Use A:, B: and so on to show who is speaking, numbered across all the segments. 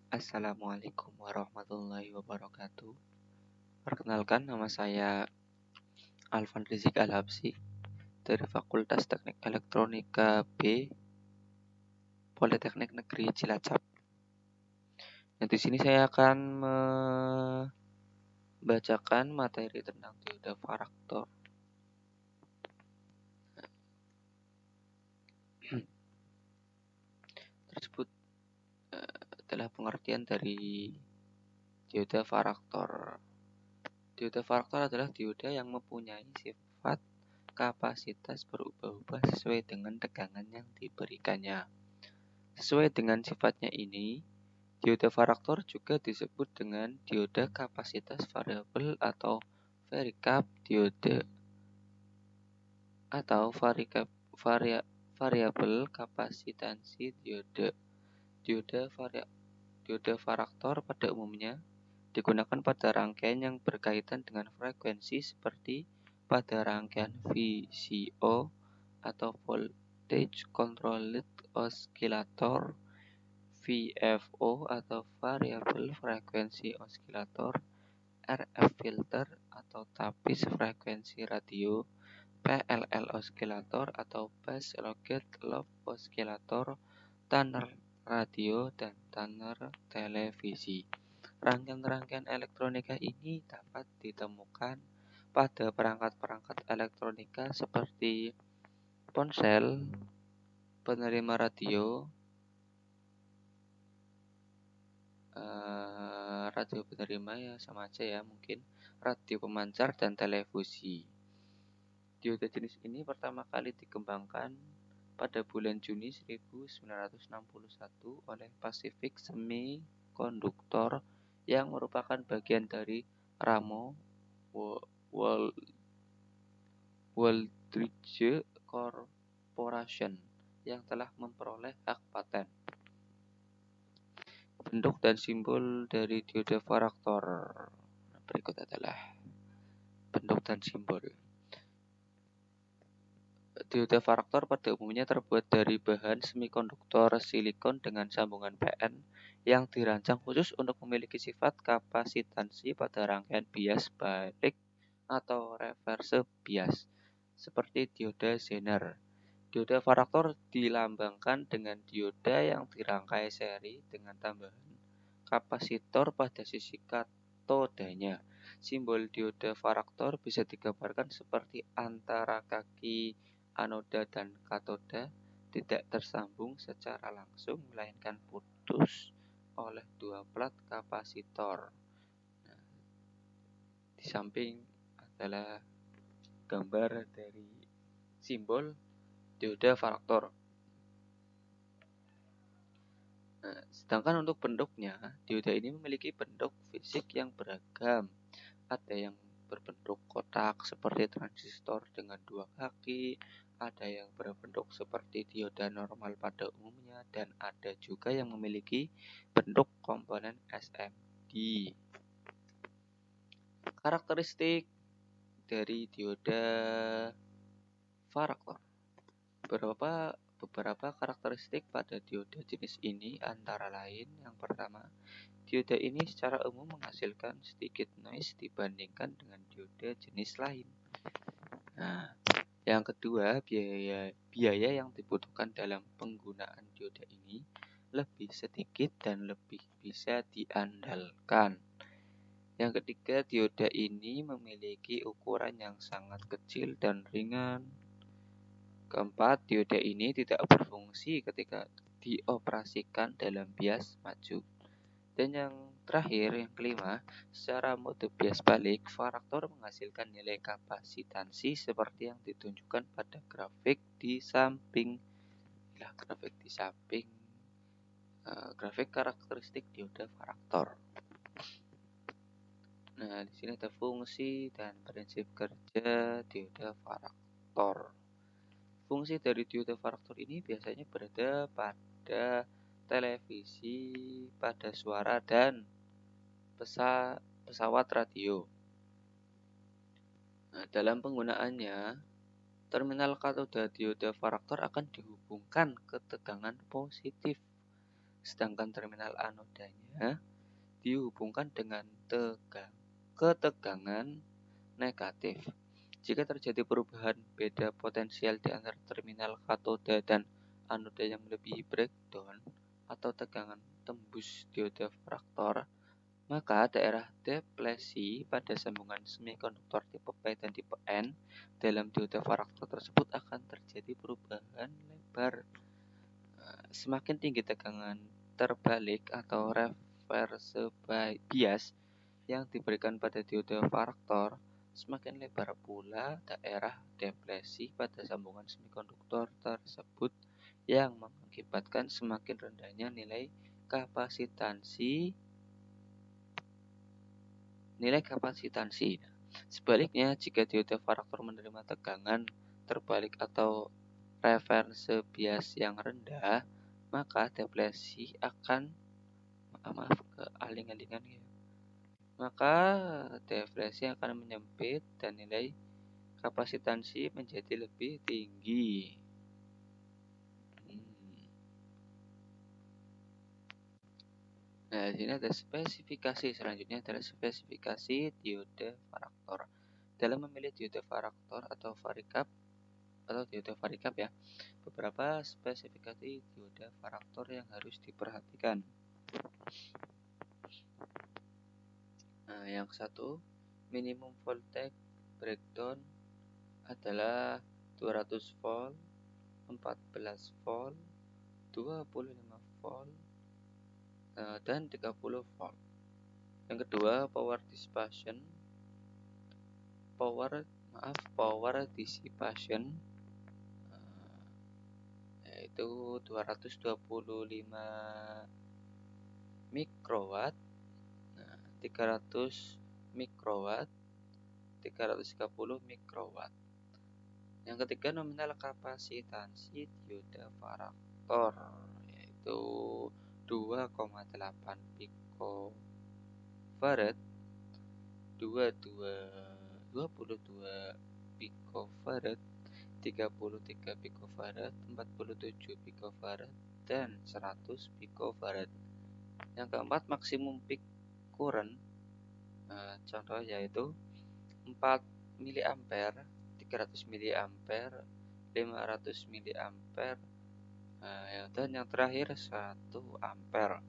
A: Assalamualaikum warahmatullahi wabarakatuh. Perkenalkan, nama saya Alvan Rizik Al-Habsyi dari Fakultas Teknik Elektronika B, Politeknik Negeri Cilacap. Nah, di sini saya akan membacakan materi tentang dioda varaktor. Tersebut adalah pengertian dari dioda varaktor. Dioda varaktor adalah dioda yang mempunyai sifat kapasitas berubah-ubah sesuai dengan tegangan yang diberikannya. Sesuai dengan sifatnya ini, dioda varaktor juga disebut dengan dioda kapasitas variabel atau varicap dioda atau variabel kapasitansi dioda. Dioda varaktor pada umumnya digunakan pada rangkaian yang berkaitan dengan frekuensi seperti pada rangkaian VCO atau Voltage Controlled Oscillator, VFO atau Variable Frequency Oscillator, RF Filter atau tapis frekuensi radio, PLL Oscillator atau Bass Located Loop Oscillator, tuner radio, dan tuner televisi. Rangkaian-rangkaian elektronika ini dapat ditemukan pada perangkat-perangkat elektronika seperti ponsel, penerima radio, radio penerima ya sama aja ya mungkin, radio pemancar, dan televisi. Dioda jenis ini pertama kali dikembangkan pada bulan Juni 1961 oleh Pacific Semiconductor yang merupakan bagian dari Ramo Wooldridge Corporation yang telah memperoleh hak paten. Bentuk dan simbol dari dioda varaktor berikut adalah bentuk dan simbol. Dioda varaktor pada umumnya terbuat dari bahan semikonduktor silikon dengan sambungan PN yang dirancang khusus untuk memiliki sifat kapasitansi pada rangkaian bias balik atau reverse bias, seperti dioda Zener. Dioda varaktor dilambangkan dengan dioda yang dirangkai seri dengan tambahan kapasitor pada sisi katodanya. Simbol dioda varaktor bisa digambarkan seperti antara kaki anoda dan katoda tidak tersambung secara langsung melainkan putus oleh dua plat kapasitor. Nah, di samping adalah gambar dari simbol dioda varaktor. Nah, sedangkan untuk bentuknya, dioda ini memiliki bentuk fisik yang beragam. Ada yang berbentuk kotak seperti transistor dengan dua kaki, ada yang berbentuk seperti dioda normal pada umumnya, dan ada juga yang memiliki bentuk komponen SMD. Karakteristik dari dioda varaktor. Beberapa karakteristik pada dioda jenis ini antara lain, yang pertama, dioda ini secara umum menghasilkan sedikit noise dibandingkan dengan dioda jenis lain. Nah, yang kedua, biaya yang dibutuhkan dalam penggunaan dioda ini lebih sedikit dan lebih bisa diandalkan. Yang ketiga, dioda ini memiliki ukuran yang sangat kecil dan ringan. Keempat, dioda ini tidak berfungsi ketika dioperasikan dalam bias maju. Dan yang terakhir, yang kelima, secara mode bias balik, varaktor menghasilkan nilai kapasitansi seperti yang ditunjukkan pada grafik di samping. Grafik karakteristik dioda varaktor. Nah, di sini ada fungsi dan prinsip kerja dioda varaktor. Fungsi dari dioda varaktor ini biasanya berada pada televisi, pada suara, dan pesawat radio. Nah, dalam penggunaannya, terminal katoda dioda varaktor akan dihubungkan ke tegangan positif, sedangkan terminal anodanya dihubungkan dengan ketegangan negatif. Jika terjadi perubahan beda potensial di antara terminal katoda dan anoda yang melebihi breakdown atau tegangan tembus dioda varaktor, maka daerah deplesi pada sambungan semikonduktor tipe P dan tipe N dalam dioda varaktor tersebut akan terjadi perubahan lebar. Semakin tinggi tegangan terbalik atau reverse bias yang diberikan pada dioda varaktor, semakin lebar pula daerah deplesi pada sambungan semikonduktor tersebut yang mengakibatkan semakin rendahnya nilai kapasitansi. Sebaliknya, jika dioda varaktor menerima tegangan terbalik atau reverse bias yang rendah, maka deplesi akan menyempit dan nilai kapasitansi menjadi lebih tinggi. Nah, di sini ada spesifikasi. Selanjutnya adalah spesifikasi dioda varaktor. Dalam memilih dioda varaktor atau dioda varikap ya, beberapa spesifikasi dioda varaktor yang harus diperhatikan. Nah, yang satu, minimum voltage breakdown adalah 200 volt, 14 volt, 25 volt, dan 30 volt. Yang kedua, power dissipation yaitu 225 mikrowatt, 300 mikrowatt, 330 mikrowatt. Yang ketiga, nominal kapasitansi dioda varaktor yaitu 2,8 picofarad, 22 picofarad, 33 picofarad, 47 picofarad, dan 100 picofarad. Yang keempat, maksimum peak current, contoh yaitu 4 mA, 300 mA, 500 mA, dan yang terakhir 1 ampere.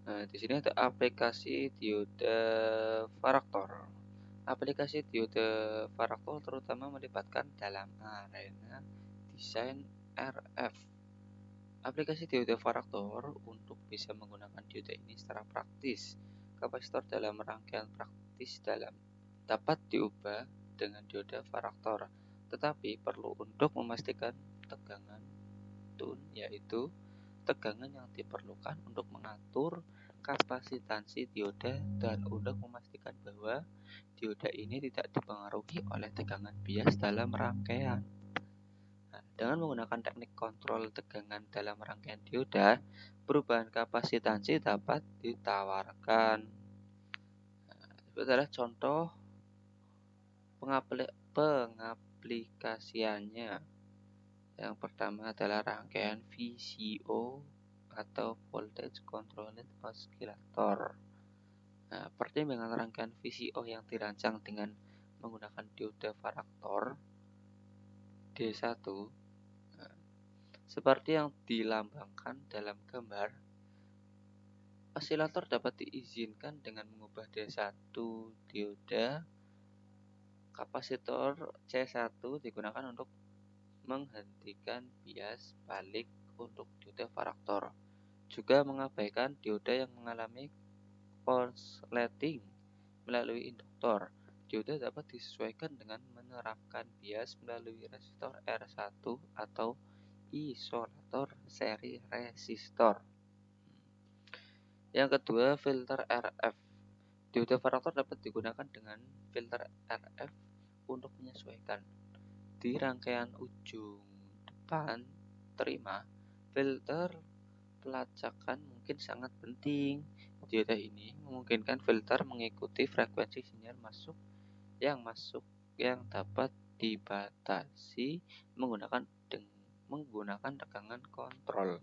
A: Di sini ada aplikasi dioda varaktor. Aplikasi dioda varaktor terutama melibatkan dalam arena desain RF. Aplikasi dioda varaktor untuk bisa menggunakan dioda ini secara praktis. Kapasitor dalam rangkaian praktis dapat diubah dengan dioda varaktor, tetapi perlu untuk memastikan tegangan tune, yaitu tegangan yang diperlukan untuk mengatur kapasitansi dioda dan untuk memastikan bahwa dioda ini tidak dipengaruhi oleh tegangan bias dalam rangkaian. Dengan menggunakan teknik kontrol tegangan dalam rangkaian dioda, perubahan kapasitansi dapat ditawarkan. Itu adalah contoh pengaplikasiannya. Yang pertama adalah rangkaian VCO atau Voltage Controlled Oscillator. Pertimbangan rangkaian VCO yang dirancang dengan menggunakan dioda varaktor D1 seperti yang dilambangkan dalam gambar, osilator dapat diizinkan dengan mengubah D1 dioda. Kapasitor C1 digunakan untuk menghentikan bias balik untuk dioda varaktor, juga mengabaikan dioda yang mengalami konsleting melalui induktor. Dioda dapat disesuaikan dengan menerapkan bias melalui resistor R1 atau isolator seri resistor. Yang kedua, filter RF. Dioda varaktor dapat digunakan dengan filter RF untuk menyesuaikan. Di rangkaian ujung depan terima, filter pelacakan mungkin sangat penting. Dioda ini memungkinkan filter mengikuti frekuensi sinyal masuk yang dapat dibatasi menggunakan tegangan kontrol.